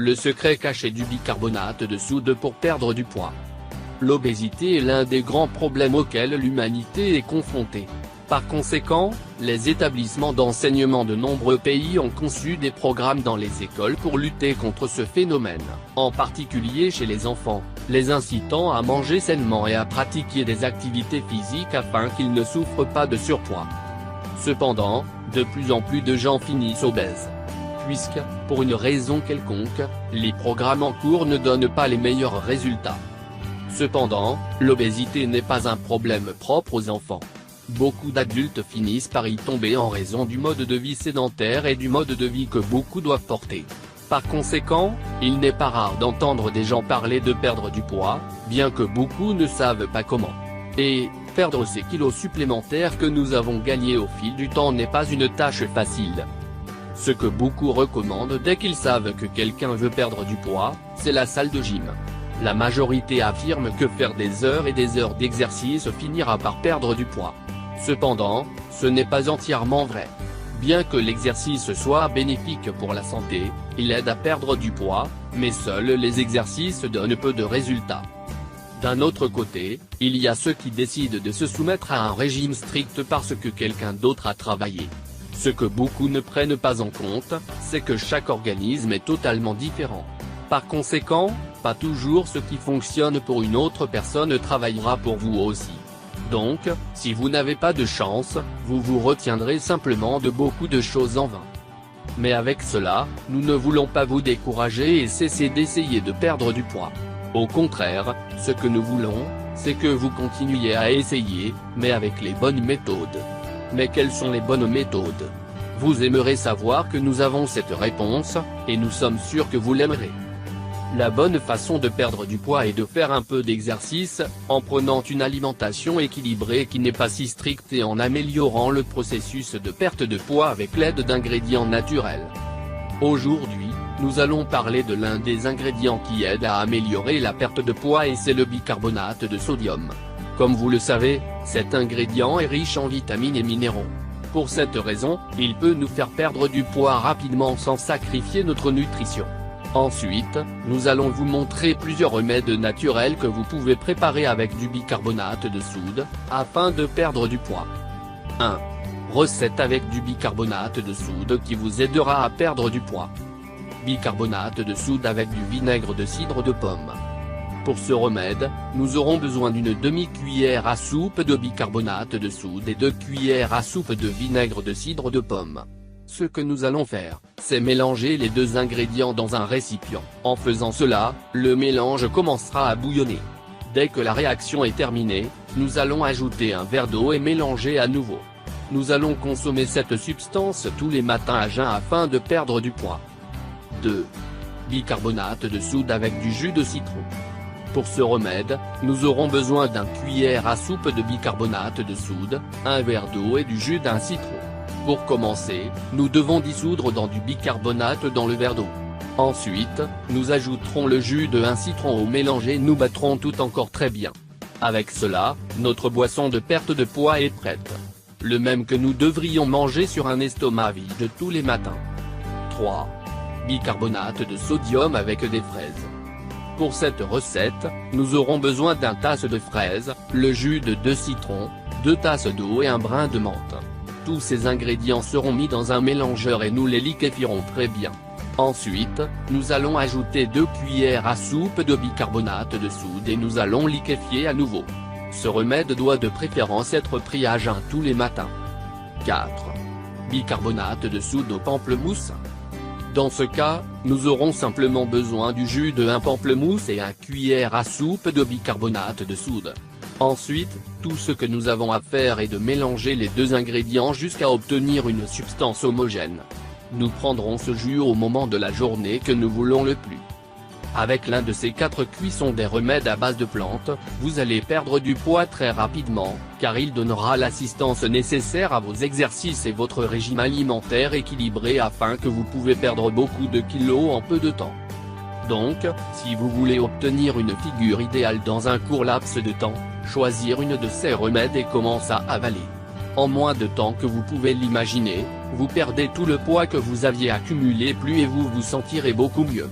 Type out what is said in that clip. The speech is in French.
Le secret caché du bicarbonate de soude pour perdre du poids. L'obésité est l'un des grands problèmes auxquels l'humanité est confrontée. Par conséquent, les établissements d'enseignement de nombreux pays ont conçu des programmes dans les écoles pour lutter contre ce phénomène, en particulier chez les enfants, les incitant à manger sainement et à pratiquer des activités physiques afin qu'ils ne souffrent pas de surpoids. Cependant, de plus en plus de gens finissent obèses. Puisque, pour une raison quelconque, les programmes en cours ne donnent pas les meilleurs résultats. Cependant, l'obésité n'est pas un problème propre aux enfants. Beaucoup d'adultes finissent par y tomber en raison du mode de vie sédentaire et du mode de vie que beaucoup doivent porter. Par conséquent, il n'est pas rare d'entendre des gens parler de perdre du poids, bien que beaucoup ne savent pas comment. Et, perdre ces kilos supplémentaires que nous avons gagnés au fil du temps n'est pas une tâche facile. Ce que beaucoup recommandent dès qu'ils savent que quelqu'un veut perdre du poids, c'est la salle de gym. La majorité affirme que faire des heures et des heures d'exercice finira par perdre du poids. Cependant, ce n'est pas entièrement vrai. Bien que l'exercice soit bénéfique pour la santé, il aide à perdre du poids, mais seuls les exercices donnent peu de résultats. D'un autre côté, il y a ceux qui décident de se soumettre à un régime strict parce que quelqu'un d'autre a travaillé. Ce que beaucoup ne prennent pas en compte, c'est que chaque organisme est totalement différent. Par conséquent, pas toujours ce qui fonctionne pour une autre personne travaillera pour vous aussi. Donc, si vous n'avez pas de chance, vous vous retiendrez simplement de beaucoup de choses en vain. Mais avec cela, nous ne voulons pas vous décourager et cesser d'essayer de perdre du poids. Au contraire, ce que nous voulons, c'est que vous continuiez à essayer, mais avec les bonnes méthodes. Mais quelles sont les bonnes méthodes? Vous aimerez savoir que nous avons cette réponse, et nous sommes sûrs que vous l'aimerez. La bonne façon de perdre du poids est de faire un peu d'exercice, en prenant une alimentation équilibrée qui n'est pas si stricte et en améliorant le processus de perte de poids avec l'aide d'ingrédients naturels. Aujourd'hui, nous allons parler de l'un des ingrédients qui aide à améliorer la perte de poids et c'est le bicarbonate de sodium. Comme vous le savez, cet ingrédient est riche en vitamines et minéraux. Pour cette raison, il peut nous faire perdre du poids rapidement sans sacrifier notre nutrition. Ensuite, nous allons vous montrer plusieurs remèdes naturels que vous pouvez préparer avec du bicarbonate de soude, afin de perdre du poids. 1. Recette avec du bicarbonate de soude qui vous aidera à perdre du poids. Bicarbonate de soude avec du vinaigre de cidre de pomme. Pour ce remède, nous aurons besoin d'une demi-cuillère à soupe de bicarbonate de soude et 2 cuillères à soupe de vinaigre de cidre de pomme. Ce que nous allons faire, c'est mélanger les deux ingrédients dans un récipient. En faisant cela, le mélange commencera à bouillonner. Dès que la réaction est terminée, nous allons ajouter un verre d'eau et mélanger à nouveau. Nous allons consommer cette substance tous les matins à jeun afin de perdre du poids. 2. Bicarbonate de soude avec du jus de citron. Pour ce remède, nous aurons besoin d'un cuillère à soupe de bicarbonate de soude, un verre d'eau et du jus d'un citron. Pour commencer, nous devons dissoudre dans du bicarbonate dans le verre d'eau. Ensuite, nous ajouterons le jus d'un citron au mélange et nous battrons tout encore très bien. Avec cela, notre boisson de perte de poids est prête. Le même que nous devrions manger sur un estomac vide tous les matins. 3. Bicarbonate de sodium avec des fraises. Pour cette recette, nous aurons besoin d'un tasse de fraises, le jus de 2 citrons, 2 tasses d'eau et un brin de menthe. Tous ces ingrédients seront mis dans un mélangeur et nous les liquéfierons très bien. Ensuite, nous allons ajouter 2 cuillères à soupe de bicarbonate de soude et nous allons liquéfier à nouveau. Ce remède doit de préférence être pris à jeun tous les matins. 4. Bicarbonate de soude au pamplemousse. Dans ce cas, nous aurons simplement besoin du jus de 1 pamplemousse et 1 cuillère à soupe de bicarbonate de soude. Ensuite, tout ce que nous avons à faire est de mélanger les deux ingrédients jusqu'à obtenir une substance homogène. Nous prendrons ce jus au moment de la journée que nous voulons le plus. Avec l'un de ces 4 cuissons des remèdes à base de plantes, vous allez perdre du poids très rapidement, car il donnera l'assistance nécessaire à vos exercices et votre régime alimentaire équilibré afin que vous pouvez perdre beaucoup de kilos en peu de temps. Donc, si vous voulez obtenir une figure idéale dans un court laps de temps, choisir une de ces remèdes et commencer à avaler. En moins de temps que vous pouvez l'imaginer, vous perdez tout le poids que vous aviez accumulé plus et vous vous sentirez beaucoup mieux.